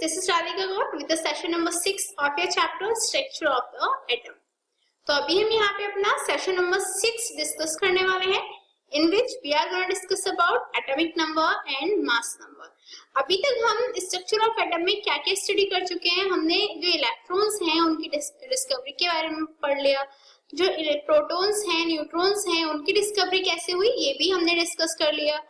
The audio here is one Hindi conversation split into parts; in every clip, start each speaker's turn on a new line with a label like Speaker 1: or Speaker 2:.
Speaker 1: this is Radhika Gaur with the session number 6 of your chapter Structure of the Atom. तो अभी हम यहाँ पे अपना सेशन नंबर 6 डिस्कस करने वाले हैं, in which we are going to discuss about atomic number and mass number. अभी तक हम स्ट्रक्चर ऑफ एटम में क्या क्या स्टडी कर चुके हैं। हमने जो इलेक्ट्रॉन्स हैं उनकी डिस्कवरी के बारे में पढ़ लिया, जो प्रोटॉन्स हैं, न्यूट्रॉन्स हैं, उनकी डिस्कवरी कैसे हुई ये भी हमने डिस्कस कर लिया।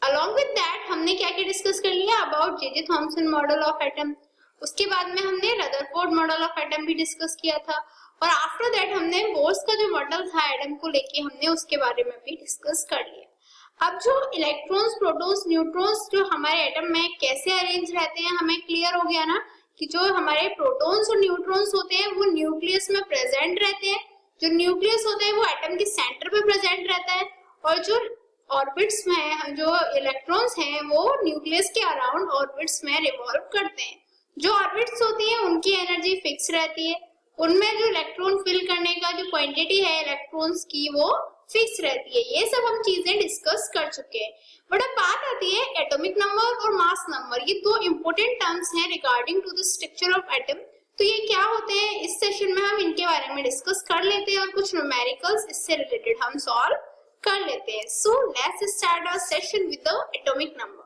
Speaker 1: Along with that हमने क्या क्या डिस्कस कर लिया about J Thomson model of atom. उसके बाद में हमने रदरफोर्ड मॉडल ऑफ एटम भी डिस्कस किया था, और आफ्टर दैट हमने बोर्स का जो मॉडल था एटम को लेके हमने उसके बारे में भी डिस्कस कर लिया। अब जो इलेक्ट्रॉन्स, प्रोटॉन्स, न्यूट्रॉन्स जो हमारे एटम में कैसे अरेंज रहते हैं हमें क्लियर हो गया ना, कि जो हमारे प्रोटॉन्स और न्यूट्रॉन्स होते हैं वो न्यूक्लियस में प्रेजेंट रहते हैं। जो न्यूक्लियस होता है वो एटम के सेंटर पे प्रेजेंट रहता है, और जो ऑर्बिट्स में जो इलेक्ट्रॉन्स हैं वो न्यूक्लियस के अराउंड ऑर्बिट्स में रिवॉल्व करते हैं। जो ऑर्बिट्स होती हैं उनकी एनर्जी फिक्स रहती है, उनमें जो इलेक्ट्रॉन फिल करने का जो क्वांटिटी है इलेक्ट्रॉन्स की वो फिक्स रहती है। ये सब हम चीजें डिस्कस कर चुके हैं। बट अब बात आती है एटॉमिक नंबर और मास नंबर। ये दो इंपॉर्टेंट टर्म्स हैं regarding to the structure of atom. तो ये क्या होते हैं, इस सेशन में हम इनके बारे में डिस्कस कर लेते हैं और कुछ न्यूमेरिकल्स इससे रिलेटेड हम सॉल्व कर लेते हैं। So let's start our session with the atomic number.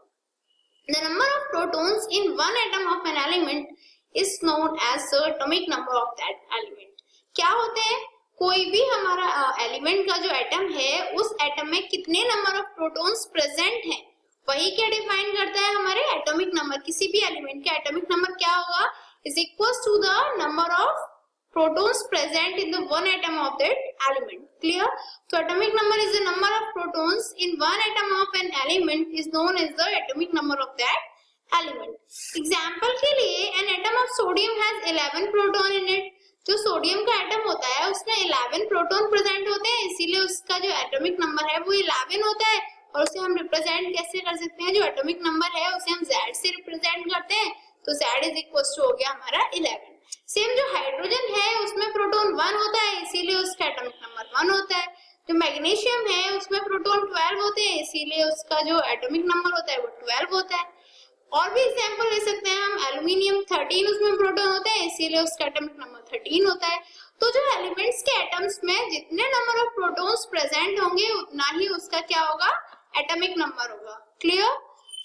Speaker 1: The number of protons in one atom of an element is known as the atomic number of that element. क्या होते हैं, कोई भी हमारा एलिमेंट का जो एटम है उस एटम में कितने नंबर ऑफ प्रोटॉन्स प्रेजेंट हैं वही क्या डिफाइन करता है हमारे एटॉमिक नंबर। किसी भी एलिमेंट का एटॉमिक नंबर क्या होगा, is equal to the number of protons present in the one atom of that element. Clear? So atomic number is the number of protons in one atom of an element is known as the atomic number of that element. Example के लिए an atom of sodium has 11 proton in it. जो सोडियम का एटम होता है उसमें 11 प्रोटॉन प्रेजेंट होते हैं, इसीलिए उसका जो एटॉमिक नंबर है वो 11 होता है। और उसे हम रिप्रेजेंट कैसे कर सकते हैं, जो एटॉमिक नंबर है उसे हम Z से रिप्रेजेंट करते हैं, तो Z इज इक्वल टू हो गया हमारा 11। सेम जो हाइड्रोजन है उसमें प्रोटॉन 1 होता है, इसीलिए उसका एटॉमिक नंबर 1 होता है। जो मैग्नीशियम है उसमें प्रोटॉन 12 होते हैं, इसीलिए उसका जो एटॉमिक नंबर होता है वो 12 होता है। और भी एग्जांपल ले सकते हैं हम, एल्युमिनियम 13 उसमें प्रोटॉन होते हैं, इसीलिए उसका एटॉमिक नंबर 13 होता है। तो जो एलिमेंट्स के एटम्स में जितने नंबर ऑफ प्रोटॉन्स प्रेजेंट होंगे उतना ही उसका क्या होगा, एटॉमिक नंबर होगा। Clear?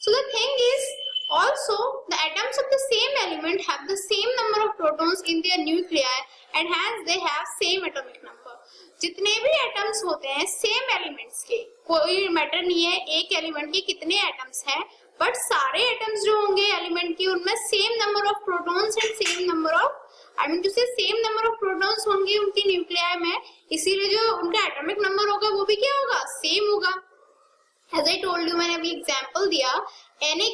Speaker 1: So the thing is also the atoms of the same element have the same number of protons in their nuclei and hence they have same atomic number. जितने भी एटम्स होते हैं सेम एलिमेंट्स के, कोई मैटर नहीं है एक एलिमेंट के कितने एटम्स हैं, बट सारे एटम्स जो होंगे एलिमेंट के उनमें same number of protons and same number of I mean to say same number of protons होंगे उनके न्यूक्लियाई में, इसीलिए जो उनका एटॉमिक नंबर होगा वो भी क्या होगा, सेम होगा। As I told you, मैंने अभी एग्जांपल दिया, Na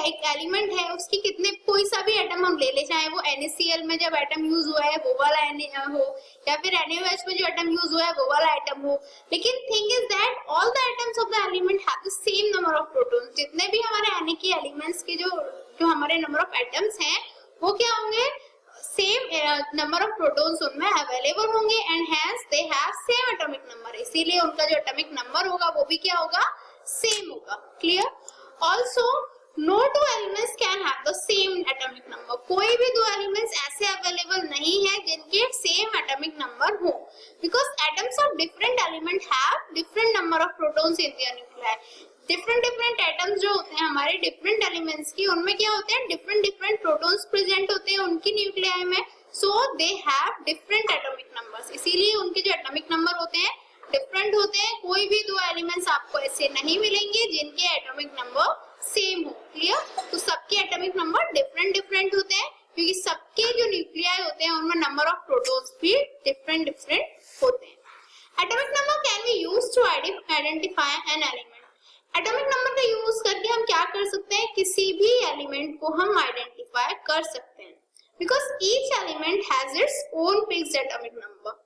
Speaker 1: एक एलिमेंट है, उसकी कितने कोई सा भी एटम हम ले ले, चाहे वो NaCl में जब एटम यूज हुआ है वो वाला Na हो, या फिर NaOH में जो एटम यूज हुआ है वो वाला एटम हो, लेकिन thing is that all the atoms of the element have the same number of protons. जितने भी हमारे Na के एलिमेंट्स के जो हमारे नंबर ऑफ एटम्स हैं वो क्या होंगे, सेम नंबर ऑफ प्रोटॉन्स उनमें अवेलेबल होंगे and hence they have same atomic number, इसीलिए उनका जो एटॉमिक नंबर होगा वो भी क्या होगा, सेम होगा। Clear? Also no two elements can have the same atomic number. कोई भी दो एलिमेंट्स ऐसे अवेलेबल नहीं है जिनके सेम एटॉमिक नंबर हो, because atoms of different element have different number of protons in their nuclei. Different atoms जो होते हैं हमारे डिफरेंट एलिमेंट्स की, उनमें क्या होते हैं, डिफरेंट प्रोटॉन्स प्रेजेंट होते हैं उनकी न्यूक्लियाई में, so they have different atomic numbers, इसीलिए उनके जो एटॉमिक नंबर होते हैं डिफरेंट होते हैं। कोई भी दो एलिमेंट्स आपको ऐसे नहीं मिलेंगे जिनके एटॉमिक नंबर सेम हो। क्लियर? तो सबके एटॉमिक नंबर डिफरेंट होते हैं, क्योंकि सबके जो न्यूक्लियाई होते हैं उनमें नंबर ऑफ प्रोटॉन्स भी डिफरेंट होते हैं। Atomic number can be used to identify an element. Atomic number का यूज करके हम क्या कर सकते हैं, किसी भी एलिमेंट को हम आइडेंटिफाई कर सकते हैं, because each element has its own fixed atomic number.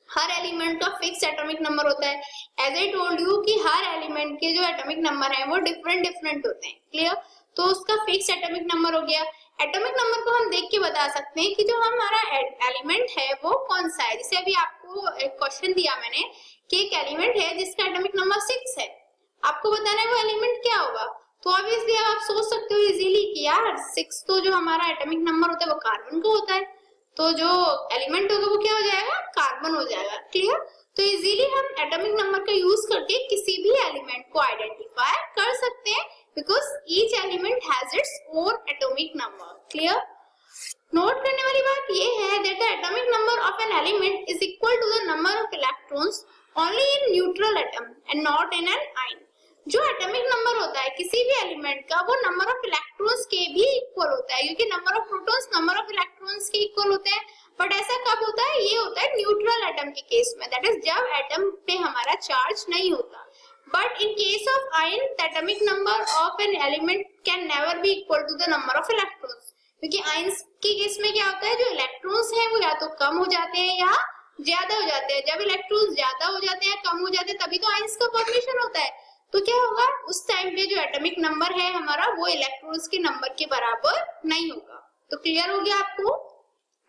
Speaker 1: Her element का फिक्स एटॉमिक नंबर होता है। एज आई टोल्ड यू कि हर एलिमेंट के जो एटॉमिक नंबर है वो डिफरेंट होते हैं। क्लियर? तो उसका फिक्स एटॉमिक नंबर हो गया। एटॉमिक नंबर को हम देख के बता सकते हैं कि जो हमारा एलिमेंट है वो कौन सा है। जैसे अभी आपको एक क्वेश्चन दिया मैंने कि एक एलिमेंट है जिसका एटॉमिक नंबर 6 है, आपको बताना है वो एलिमेंट क्या होगा। तो ऑब्वियसली अब आप सोच सकते हो इजीली कि यार 6 तो जो हमारा एटॉमिक नंबर होता है वो कार्बन का होता है, तो जो एलिमेंट होगा वो क्या हो जाएगा, कार्बन हो जाएगा। क्लियर? तो इजीली हम एटॉमिक नंबर का यूज करके किसी भी एलिमेंट को आइडेंटिफाई कर सकते हैं, because each element has its own atomic number. Clear? Note करने वाली बात ये है that the atomic number of an element is equal to the number of electrons only in neutral atom and not in an ion. जो एटॉमिक नंबर होता है किसी भी एलिमेंट का वो नंबर ऑफ इलेक्ट्रॉन्स के भी इक्वल होता है, क्योंकि number of protons number of electrons के इक्वल होते हैं। बट ऐसा कब होता है, ये होता है न्यूट्रल एटम के केस में, दैट इज जब एटम पे हमारा चार्ज नहीं होता। But in case of ion the atomic number of an element can never be equal to the number of electrons, क्योंकि आयंस के केस में क्या होता है, जो इलेक्ट्रॉन्स हैं वो या तो कम हो जाते हैं या ज्यादा हो जाते हैं। जब इलेक्ट्रॉन्स ज्यादा हो जाते हैं, कम हो जाते हैं, तभी तो आयंस का फॉर्मेशन होता है। तो क्या होगा, उस टाइम पे जो एटॉमिक नंबर है हमारा वो इलेक्ट्रॉन्स के नंबर के बराबर नहीं होगा। तो क्लियर हो गया आपको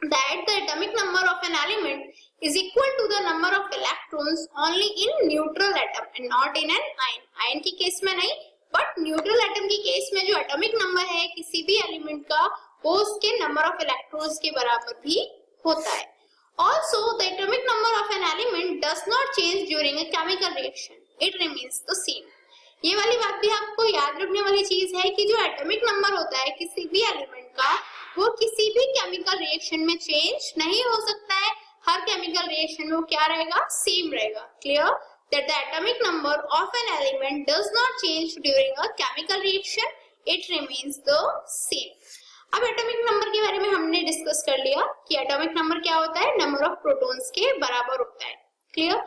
Speaker 1: that the atomic number of an element is equal to the number of electrons only in neutral atom and not in an ion. Ion के केस में नहीं, बट न्यूट्रल एटम के केस में जो एटॉमिक नंबर है किसी भी एलिमेंट का वो उसके नंबर ऑफ इलेक्ट्रॉन्स के बराबर भी होता है। Also, the atomic number of an element does not change during a chemical reaction. It remains the same. ये वाली बात भी आपको याद रखने वाली चीज है कि जो एटॉमिक नंबर होता है किसी भी एलिमेंट का वो किसी भी केमिकल रिएक्शन में चेंज नहीं हो सकता है। हर केमिकल रिएक्शन में वो क्या रहेगा, सेम रहेगा। Clear? That the atomic number of an element does not change during a chemical reaction. It remains the same. अब एटॉमिक नंबर के बारे में हमने डिस्कस कर लिया कि एटॉमिक नंबर क्या होता है, नंबर ऑफ प्रोटॉन्स के बराबर होता है। क्लियर?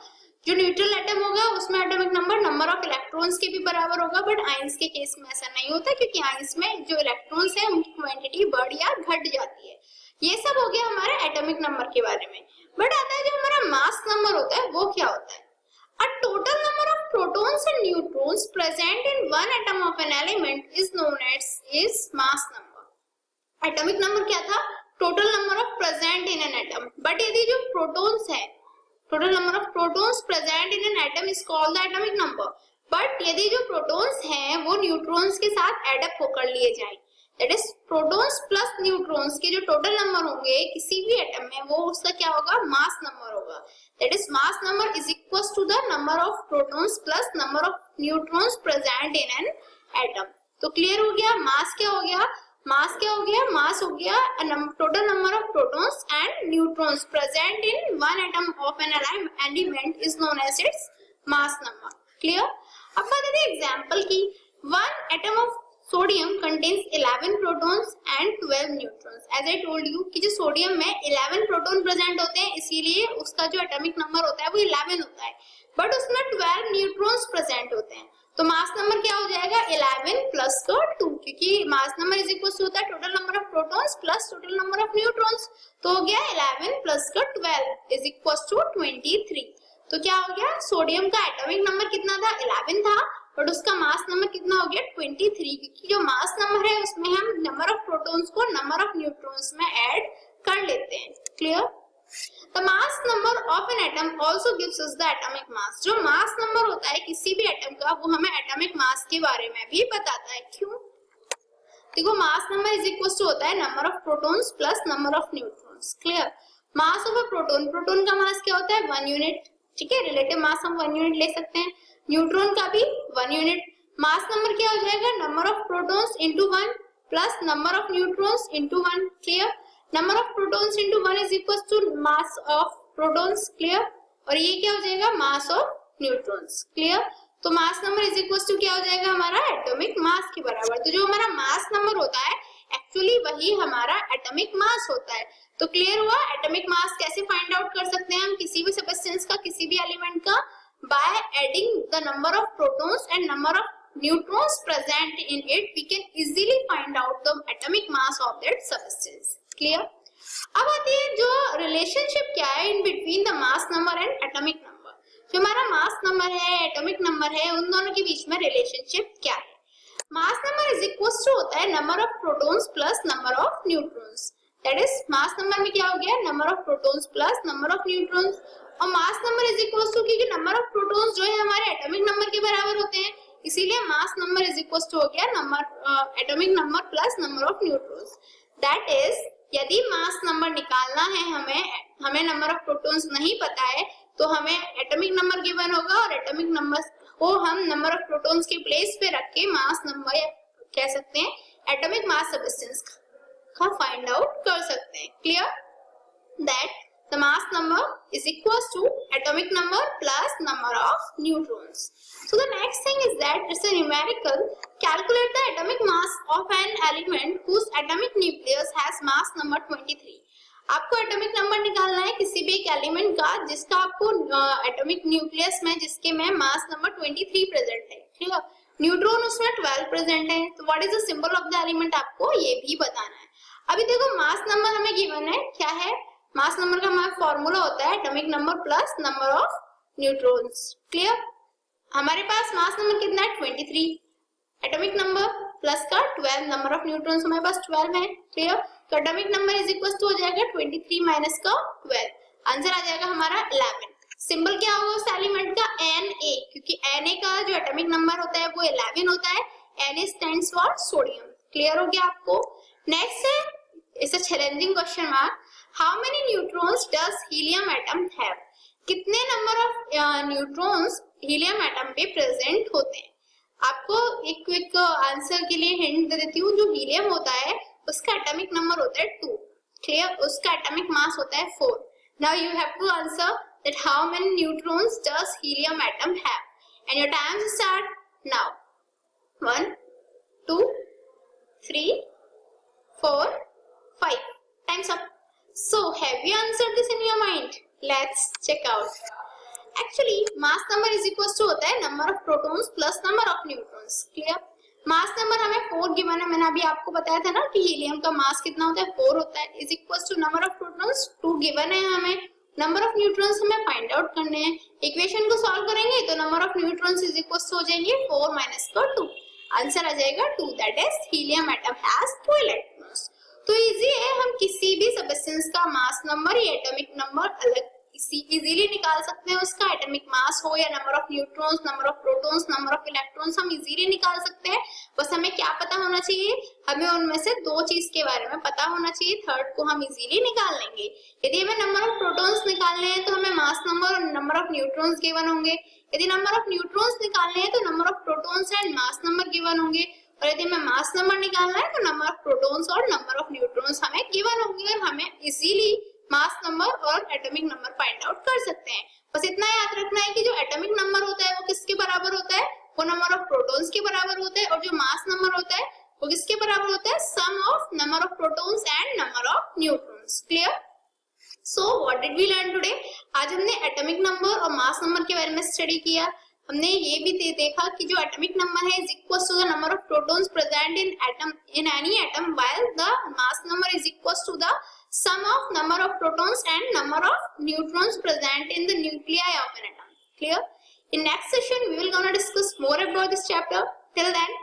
Speaker 1: जो न्यूट्रल एटम होगा उसमें atomic number number of electrons के भी बराबर होगा, बट आयंस के केस में ऐसा नहीं होता, क्योंकि आयंस में जो इलेक्ट्रॉन्स है उनकी क्वांटिटी बढ़ या घट जाती है। ये सब हो गया हमारे एटॉमिक नंबर के बारे में। बट आता है जो हमारा मास नंबर होता है वो क्या होता है। A total number of protons and neutrons present in one atom of an element is known as mass number. Atomic number क्या था, total number of present in an atom. But यदि जो प्रोटॉन्स है, total number of protons present in an atom is called the atomic number. But यदि जो प्रोटॉन्स हैं वो न्यूट्रॉन्स के साथ एड अप होकर लिए जाएं, that is protons plus neutrons के जो टोटल नंबर होंगे किसी भी एटम में वो उसका क्या होगा, मास नंबर होगा। That is mass number is equal to the number of protons plus number of neutrons present in an atom. तो क्लियर हो गया, मास क्या हो गया, मास क्या हो गया, मास हो गया total number of protons and neutrons present in one atom of an element is known as its mass number. Clear? अब बात आती है एग्जांपल की। One atom of sodium contains 11 protons and 12 neutrons. As I told you कि जो सोडियम में 11 प्रोटॉन प्रेजेंट होते हैं, इसीलिए उसका जो एटॉमिक नंबर होता है वो 11 होता है, बट उसमें 12 न्यूट्रॉन्स प्रेजेंट होते हैं। तो मास नंबर क्या हो जाएगा, 11 प्लस 2, क्योंकि मास नंबर इज इक्वल होता है total number of protons plus total number of neutrons. तो हो गया 11 प्लस 12 इज इक्वल टू 23। तो क्या हो गया, सोडियम का एटॉमिक नंबर कितना था, 11 था, बट उसका मास नंबर कितना हो गया, 23, क्योंकि जो मास नंबर है उसमें हम नंबर ऑफ प्रोटॉन्स को नंबर ऑफ न्यूट्रॉन्स में ऐड कर लेते हैं। Clear? The mass number of an atom also gives us the atomic mass. जो मास नंबर होता है किसी भी एटम का वो हमें एटॉमिक मास के बारे में भी बताता है। क्यों? देखो, mass number is equal to होता है number of protons plus number of neutrons. Clear? Mass of a proton, proton का मास क्या होता है, 1 यूनिट। ठीक है, रिलेटिव मास हम 1 यूनिट ले सकते हैं। न्यूट्रॉन का भी 1 यूनिट। मास नंबर क्या हो जाएगा, number of protons into 1 plus number of neutrons into 1। Clear? Number of protons into 1 is equal to mass of protons. Clear? और ये क्या हो जाएगा, मास ऑफ न्यूट्रॉन्स। क्लियर? तो mass number is equal to क्या हो जाएगा, हमारा एटॉमिक मास के बराबर। तो जो हमारा मास नंबर होता है एक्चुअली वही हमारा एटॉमिक मास होता है। तो क्लियर हुआ, एटॉमिक मास कैसे फाइंड आउट कर सकते हैं हम किसी भी सब्सटेंस का, किसी भी एलिमेंट का, by adding the number of protons and number of neutrons present in it, we can easily find out the atomic mass of that substance. Clear? अब आती है जो रिलेशनशिप क्या है in between the mass number and atomic number. जो हमारा मास नंबर है, एटॉमिक नंबर है, उन दोनों के बीच में रिलेशनशिप क्या है। Mass number is equal to होता है number of protons plus number of neutrons. That is mass number में क्या हो गया, number of protons plus number of neutrons. और mass number is equal to, क्योंकि नंबर ऑफ प्रोटॉन्स जो है हमारे एटॉमिक नंबर के बराबर होते हैं, इसीलिए mass number is equal to हो गया number atomic number plus number of neutrons. That is यदि मास नंबर निकालना है हमें नंबर ऑफ प्रोटॉन्स नहीं पता है तो हमें एटॉमिक नंबर गिवन होगा और एटॉमिक नंबर को हम नंबर ऑफ प्रोटॉन्स के प्लेस पे रख के मास नंबर या कह सकते हैं एटॉमिक मास सब्सटेंस का फाइंड आउट कर सकते हैं। Clear that the mass number is equals to atomic number plus number of neutrons. So the next thing is that it's a numerical. Calculate the atomic mass of an element whose atomic nucleus has mass number 23. आपको एटॉमिक नंबर निकालना है किसी भी एक एलिमेंट का जिसका आपको एटॉमिक न्यूक्लियस में जिसके में मास नंबर 23 प्रेजेंट है। ठीक है, न्यूट्रॉन उसमें 12 प्रेजेंट है। तो what is the symbol of the element आपको ये भी बताना है। अभी देखो मास नंबर हमें गिवन है, क्या है मास नंबर का हमारा फॉर्मूला होता है atomic number plus number of neutrons. Clear, हमारे पास मास नंबर कितना है 23, एटॉमिक नंबर प्लस का 12, नंबर ऑफ न्यूट्रॉन्स हमारे पास 12 है। क्लियर, तो atomic number is equal to हो जाएगा 23 माइनस का 12, आंसर आ जाएगा हमारा 11। सिंबल क्या होगा उस एलिमेंट का Na, क्योंकि Na का जो एटॉमिक नंबर होता है वो 11 होता है। Na stands for sodium. Clear हो गया आपको। नेक्स्ट है it's a challenging question mark, how many neutrons does helium atom have? कितने number of neutrons helium atom पे प्रेजेंट होते हैं? आपको एक क्विक आंसर के लिए हिंट दे देती हूँ। जो हीलियम होता है उसका एटॉमिक नंबर होता है 2। क्लियर, उसका एटॉमिक मास होता है 4। Now you have to answer that how many neutrons does helium atom have and your time start now. 1 2 3 4 5 time's up. So have you answered this in your mind? Let's check out. Actually mass number is equals to होता है number of protons plus number of neutrons. Clear? Mass number हमें 4 गिवन है, मैंने अभी आपको बताया था ना कि हीलियम का मास कितना होता है 4 होता है, is equals to number of protons 2 given है हमें, नंबर ऑफ न्यूट्रॉन्स हमें फाइंड आउट करने हैं। इक्वेशन को सॉल्व करेंगे तो number of neutrons is equals हो जाएंगे 4 माइनस का 2, आंसर आ जाएगा 2, that is helium atom has 2 electrons. तो इजी है, हम किसी भी सब्सटेंस का मास नंबर या एटॉमिक नंबर अलग इजीली निकाल सकते हैं। उसका एटॉमिक मास हो या number of neutrons, number of protons, number of electrons हम इजीली निकाल सकते हैं। बस हमें क्या पता होना चाहिए, हमें उनमें से 2 चीज के बारे में पता होना चाहिए, थर्ड को हम इजीली निकाल लेंगे। यदि हमें नंबर ऑफ प्रोटॉन्स निकालने हैं तो हमें मास नंबर और नंबर ऑफ न्यूट्रॉन्स गिवन होंगे। यदि नंबर ऑफ न्यूट्रॉन्स निकालने हैं तो number of protons and mass number given होंगे, और यदि हमें मास नंबर निकालना है तो नंबर ऑफ प्रोटॉन्स और नंबर ऑफ न्यूट्रॉन्स हमें गिवन होंगे, और हमें इजीली मास नंबर और एटॉमिक नंबर फाइंड आउट कर सकते हैं। बस इतना याद रखना है कि जो एटॉमिक नंबर होता है वो किसके बराबर होता है, वो नंबर ऑफ प्रोटॉन्स के बराबर होता है, और जो मास नंबर होता है वो किसके बराबर होता है, sum of number of protons and number of neutrons. Clear? So what did we learn today? आज हमने एटॉमिक नंबर और मास नंबर के बारे में स्टडी किया। हमने ये भी देखा कि जो एटॉमिक नंबर है is equal to the number of protons present in atom in any atom, while the mass number is equal to the sum of number of protons and number of neutrons present in the nuclei of an atom. Clear? In next session we will gonna discuss more about this chapter. Till then